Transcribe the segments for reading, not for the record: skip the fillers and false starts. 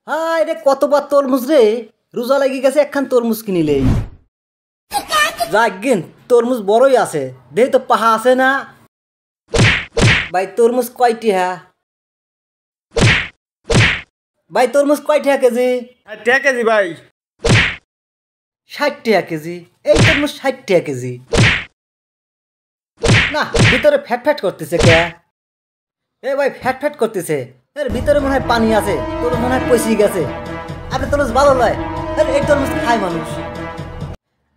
High রে কতবার তরমুজ রে, রোজা লাগি গেছে একখান তরমুজ কিনিলেই। যাক তরমুজ বড়ই আছে, দেই তো পাহা আছে না ভাই। তরমুজ কয়টি হ্যাঁ ভাই? তরমুজ কয়টি কেজি? 60 টাকা কেজি ভাই। 60 টাকা কেজি? এই তরমুজ 60 টাকা কেজি না, ভিতরে ফ্যাট ফ্যাট করতেছে কে? এ ভাই ফ্যাট ফ্যাট করতেছে, এর ভিতরে মনে হয় পানি আছে, তোর মনে হয় পচি গেছে। আপনি তরমুজ ভালো নয়, এই তরমুজ খায় মানুষ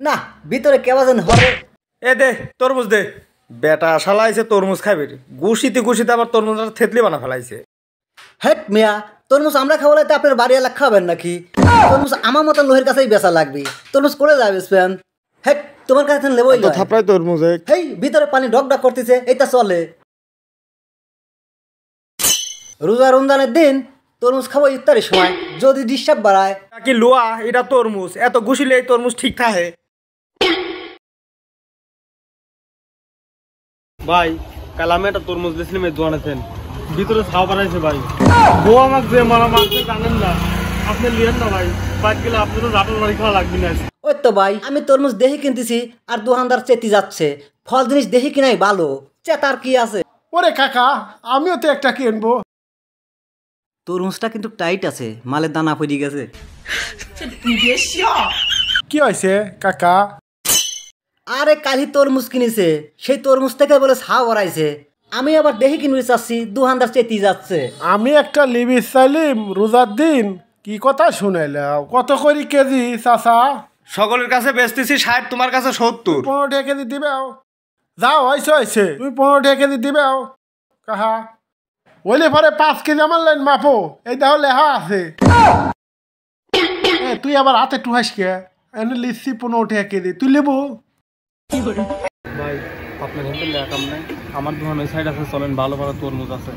না, ভিতরে কেবা যেন হরে। এ দে তরমুজ দে, বেটা শালাইছে তরমুজ খাইবে, গুছিতে গুছিতে আবার তরমুজ থেতলি বানা ফেলাইছে। হেট মিয়া, তরমুজ আমরা খাবো তো আপনার বাড়ি এলাকা খাবেন নাকি? তরমুজ আমার মতন লোহের কাছেই বেচা লাগবে, তরমুজ করে যাবে স্প্যান। হেট তোমার কাছে লেবই তো থাপড়াই তরমুজ এই ভিতরে পানি ডক ডক করতেছে, এইটা চলে? রোজা রমজানের দিন তরমুজ খাবো ইফতারের সময়, যদি ডিস্টার্ব বাড়ায়। কি লোয়া এটা তরমুজ, এত গুছিলে এই তরমুজ ঠিক থাকে ভাই? কাল আমি একটা তরমুজ দিয়েছিলাম এই দোয়ানেছেন, ভিতরে ছাও বানাইছে ভাই। বউ আমাকে যে মারা মারছে জানেন না, আপনি লিয়েন না ভাই, বাদ গেলে আপনি তো রাতের বাড়ি খাওয়া লাগবে না। ওই তো ভাই, আমি তরমুজ দেহি কিনতেছি আর দোকানদার চেতি যাচ্ছে। ফল জিনিস দেহি কিনাই ভালো, চেতার কি আছে? ওরে কাকা, আমিও তো একটা কিনবো। তরমুজটা কিন্তু টাইট আছে, মালের দানা পড়ে গেছে। কি হয়েছে কাকা? আরে কালি তরমুজ কিনেছে, সেই তরমুজ থেকে বলে ছাও ভরাইছে। আমি আবার দেহি কিনতে চাচ্ছি, দোকানদার চেতি যাচ্ছে। আমি একটা লিবি চাইলিম রোজার দিন, কি কথা শুনাইলাম? কত করি কেজি চাচা? সকলের কাছে বেচতেছি 60, তোমার কাছে 70। 15 টাকা কেজি দিবে? যাও হয়েছে হয়েছে, তুমি 15 টাকা কেজি দিবে কাহা। ওইলে পরে 5 কেজি আমার লাইন মাপো, এই দেখো লেহা আছে। তুই আবার হাতে টুহাস কে? এনে লিখছি 15 টাকা কেজি, তুই লেবো? ভাই আপনার হেলতে লেখাম নাই, আমার দোকানে সাইড আছে, চলেন ভালো ভালো তরমুজ আছে।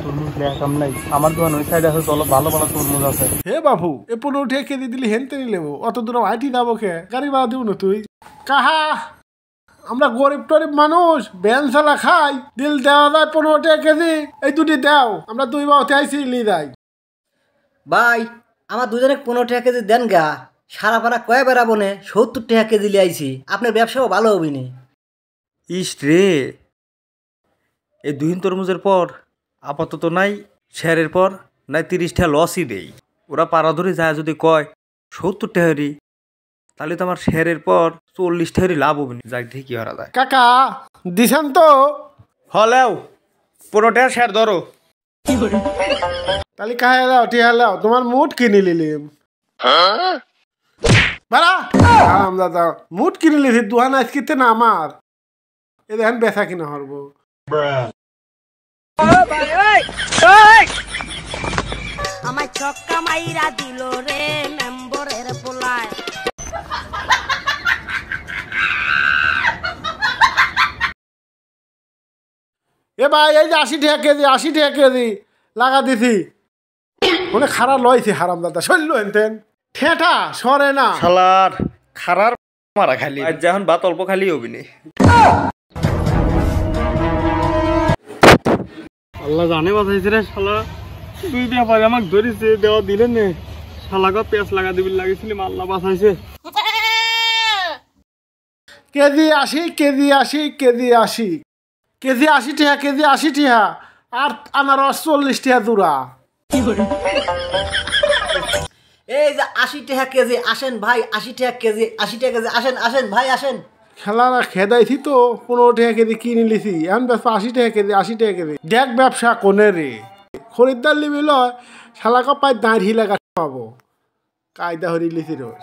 তরমুজ লেখাম নাই, আমার দোকান ওই সাইড আছে, চলো ভালো ভালো তরমুজ আছে। হে বাবু, এ 15 টাকা কেজি দিলি হেনতে নিলেবো? অত দূর হাঁটি যাবো কে? গাড়ি ভাড়া দিব না তুই? কাহা আমরা গরিব টরিব মানুষ, ব্যান চালা খাই, দিল দেওয়া যায় 15 টাকা কেজি। এই দুটি দাও, আমরা দুই বাবুতে আইসি লি যাই। ভাই আমার দুজনে 15 টাকা কেজি দেন গা, সারা পাড়া কয়ে বেড়াবো নে, 70 টাকা কেজি লিয়ে আইছি, আপনার ব্যবসাও ভালো হবি নি। ইস রে, এই 2 তরমুজের পর আপাতত নাই শেয়ারের পর নাই 30 টাকা লসই দেই। ওরা পাড়া ধরে যায় যদি কয় 70 টাকারই, তাহলে তো আমার শেয়ারের পর 40 টাকারই লাভ হবে না। যাক দেখি হারা যায়। কাকা দিছেন তো? হলেও 15 টাকা শেয়ার ধরো। তাহলে কাহে লাও টিহা লাও, তোমার মুড কিনে লিলিম। বাড়া দাদা, মুড কিনে লিছি, দুহান আজকিতে না আমার। এ দেখেন বেচা কিনা হরবো। আমার ছক্কা মাইরা দিল রে মেম্বরের পোলায়। এ ভাই এই যে 80 টাকা কেজি, 80 টাকা কেজি লাগা দিছি। মনে খারাপ লইছে হারাম দাদা, শৈল হেনতেন ঠেঠা সরে না। শালার খারার মারা খালি, আজ যখন ভাত অল্প খালি হবি নি। আল্লাহ জানে বাঁচাইছে রে শালা, দুই ব্যাপারে আমাকে ধরেছে, দেওয়া দিলেন নে। শালাকে পেঁচ লাগা দিবি লাগিয়েছিলি, আল্লাহ বাঁচাইছে। কেজি 80, কেজি 80, কেজি 80, কেজি 80 টাকা, কেজি 80 টাকা। আর আনারস 40 টাকা জোড়া। এই যে 80 টাকা কেজি, আসেন ভাই, 80 টাকা কেজি, 80 টাকা কেজি, আসেন আসেন ভাই আসেন। খেলারা খেদাইছি তো, 15 টাকা কেজি কিনে লিছি, এখন ব্যবসা 80 টাকা কেজি, 80 টাকা কেজি। দেখ ব্যবসা কোনে রে, খরিদ্দার লিবি লয়, শালাকে পাই দাঁড়িয়ে লাগা পাবো, কায়দা হরি লিছি রোজ।